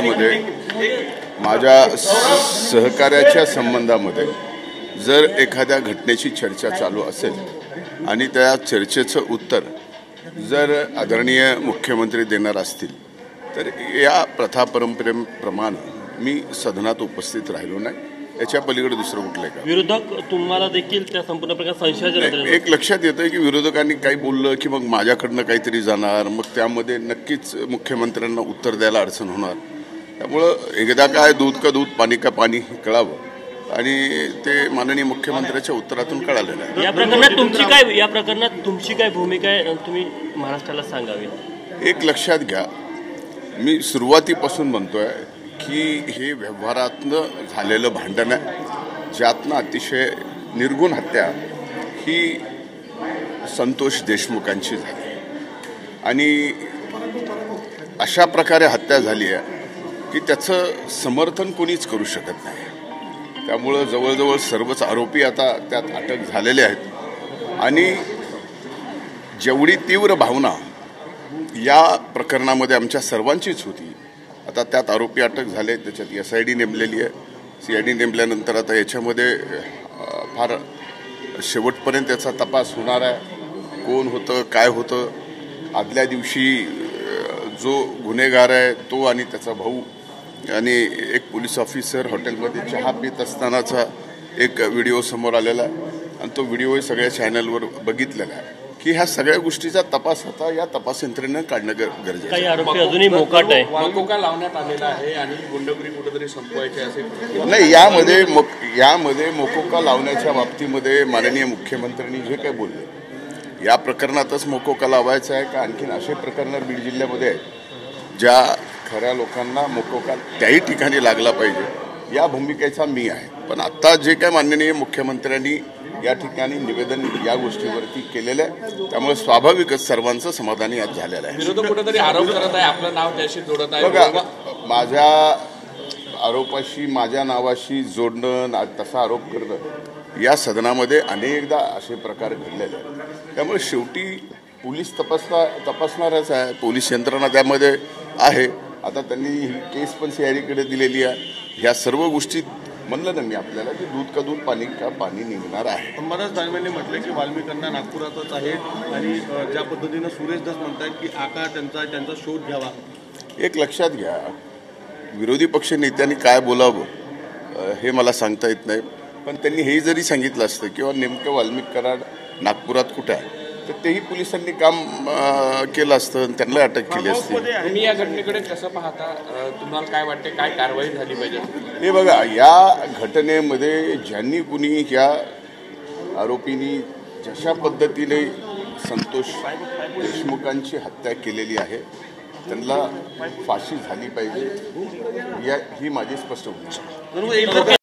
मध्ये माझ्या सहकार्याच्या संबंधामध्ये जर एखाद्या घटनेची चर्चा चालू असेल आणि त्या चर्चेचं उत्तर जर आदरणीय मुख्यमंत्री देणार असतील तर या प्रथा परंपरेप्रमाणे मी सदनात उपस्थित राहिलो नाही। याच्या पलीकडे दुसरं कुठलं का विरोधक तुम्हाला देखील त्या संपूर्ण प्रकार संशय एक लक्षात येतं की विरोधकांनी काही बोललं की मग माझ्याकडनं काहीतरी जाणार, मग त्यामध्ये नक्कीच मुख्यमंत्र्यांना उत्तर द्यायला अडचण होणार। त्यामुळं एकदा काय दूध का दूध पाणी का पाणी कळावं आणि ते माननीय मुख्यमंत्र्याच्या उत्तरातून कळालं नाही। या प्रकरणात तुमची काय भूमिका आहे तुम्ही महाराष्ट्राला सांगावी। एक लक्षात घ्या, मी सुरुवातीपासून म्हणतोय की हे व्यवहारातनं झालेलं भांडण आहे, ज्यातनं अतिशय निर्गुण हत्या ही संतोष देशमुखांची झाली आणि अशा प्रकारे हत्या झाली आहे की त्याचं समर्थन कोणीच करू शकत नाही। त्यामुळं जवळजवळ सर्वच आरोपी आता त्यात अटक झालेले आहेत आणि जेवढी तीव्र भावना या प्रकरणामध्ये आमच्या सर्वांचीच होती, आता त्यात आरोपी अटक झाले, त्याच्यात SID नेमलेली आहे। CID नेमल्यानंतर आता याच्यामध्ये फार शेवटपर्यंत त्याचा तपास होणार आहे। कोण होतं काय होतं, आदल्या दिवशी जो गुन्हेगार आहे तो आणि त्याचा भाऊ आणि एक पोलीस ऑफिसर हॉटेलमध्ये चहा पित असतानाचा एक व्हिडिओ समोर आलेला आहे आणि तो व्हिडिओ सगळ्या चॅनलवर बघितलेला आहे की ह्या सगळ्या गोष्टीचा तपास आता या तपास यंत्रणेनं काढणं गरजेचं आहे। काही आरोपी अजूनही मोकाट आहे, मकोका लावण्यात आलेला आहे आणि गुंडगिरी कुठेतरी संपवायची असे नाही। यामध्ये मकोका लावण्याच्या बाबतीमध्ये माननीय मुख्यमंत्र्यांनी जे काही बोलले, या प्रकरणातच मकोका लावायचा आहे का आणखीन असे प्रकरणं बीड जिल्ह्यामध्ये आहेत ज्या खऱ्या लोकांना मकोका त्याही ठिकाणी लागला पाहिजे, या भूमिकेचा मी आहे। पण आता जे काय माननीय मुख्यमंत्र्यांनी या ठिकाणी निवेदन या गोष्टीवरती केलेलं आहे, त्यामुळे स्वाभाविकच सर्वांचं समाधानी यात झालेलं आहे। विरोधक कुठेतरी आरोप करत आहे, आपलं नाव त्याशी जोडत आहे। बघा, माझ्या आरोपाशी माझ्या नावाशी जोडणं, तसा आरोप करणं या सदनामध्ये अनेकदा असे प्रकार घडलेले आहेत। त्यामुळे शेवटी पोलीस तपासणारच आहे, पोलीस यंत्रणा त्यामध्ये आहे। आता त्यांनी ही केस पण CIDकडे दिलेली आहे। ह्या सर्व गोष्टी म्हणलं ना मी आपल्याला की दूध का दूध पाणी का पाणी निघणार आहे। अंबादास दानवेंनी म्हटलं की वाल्मिकांना नागपुरातच आहेत आणि ज्या पद्धतीनं सुरेश दास म्हणतात की आका त्यांचा शोध घ्यावा। एक लक्षात घ्या, विरोधी पक्ष नेत्यांनी काय बोलावं हे मला सांगता येत नाही, पण त्यांनी हे जरी सांगितलं असतं किंवा नेमकं वाल्मिक कराड नागपुरात कुठे आहे तर तेही पोलिसांनी काम केलं असतं, त्यांना अटक केली असती। तुम्ही या घटनेकडे कसं पाहता, तुम्हाला काय वाटते, काय कारवाई झाली पाहिजे? हे बघा, या घटनेमध्ये ज्यांनी कुणी या आरोपींनी जशा पद्धतीने संतोष देशमुखांची हत्या केलेली आहे त्यांना फाशी झाली पाहिजे, ही माझी स्पष्ट भूमिका आहे।